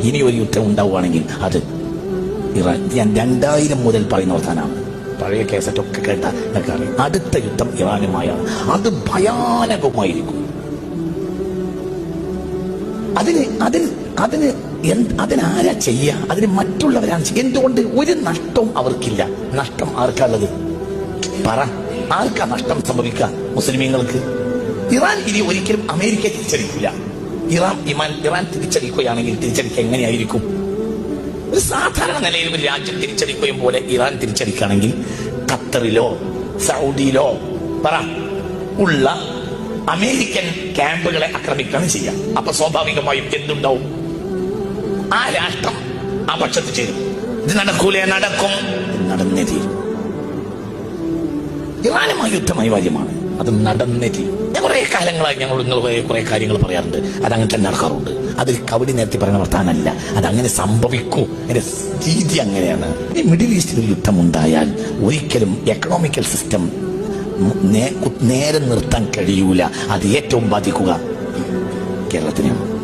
ഇനി ഒരു യുദ്ധം ഉണ്ടാവുകയാണെങ്കിൽ അത് ഇറാൻ. ഞാൻ 2000 മുതൽ പറയുന്ന വർത്താനാണ്. പഴയ കേസറ്റൊക്കെ കേട്ടാൽ അറിയാം. അടുത്ത യുദ്ധം ഇറാനുമായാണ്. അത് ഭയാനകമായിരിക്കും. അതിനാരാ ചെയ്യുക? അതിന് മറ്റുള്ളവരാണ് ചെയ്യുക. എന്തുകൊണ്ട്? ഒരു നഷ്ടവും അവർക്കില്ല. നഷ്ടം ആർക്കാണുള്ളത്? പറ, ആർക്കാ നഷ്ടം സംഭവിക്കുക? മുസ്ലിമീങ്ങൾക്ക്. ഇറാൻ ഇനി ഒരിക്കലും അമേരിക്ക തിരിച്ചടിക്കില്ല. ഇറാൻ തിരിച്ചടിക്കുകയാണെങ്കിൽ തിരിച്ചടിക്കുക എങ്ങനെയായിരിക്കും? ഒരു സാധാരണ നിലയിൽ ഒരു രാജ്യം തിരിച്ചടിക്കുകയും പോലെ ഇറാൻ തിരിച്ചടിക്കുകയാണെങ്കിൽ ഖത്തറിലോ സൗദിയിലോ ഉള്ള അമേരിക്കൻ ക്യാമ്പുകളെ ആക്രമിക്കുകയാണ് ചെയ്യുക. അപ്പൊ സ്വാഭാവികമായും എന്തുണ്ടാവും? ആ രാഷ്ട്രം ആ പക്ഷത്ത് ചേരും. ഇത് നടക്കൂലേ? നടക്കും. നടന്നേ തീരും. ഇറാനുമായി യുദ്ധം അനിവാര്യമാണ്. അത് നടന്നേ തീരും. ഞാൻ കുറെ കാലങ്ങളായി നിങ്ങൾ കുറെ കാര്യങ്ങൾ പറയാറുണ്ട്. അതങ്ങനെ തന്നെ നടക്കാറുണ്ട്. അത് കവടി നേരത്തെ പറയുന്ന വർത്താനല്ല. അതങ്ങനെ സംഭവിക്കൂ. അതിന്റെ രീതി അങ്ങനെയാണ്. ഈ മിഡിൽ ഈസ്റ്റിൽ ഒരു യുദ്ധം ഉണ്ടായാൽ ഒരിക്കലും എക്കണോമിക്കൽ സിസ്റ്റം നേരെ നിർത്താൻ കഴിയൂല. അത് ഏറ്റവും ബാധിക്കുക കേരളത്തിനെയാണ്.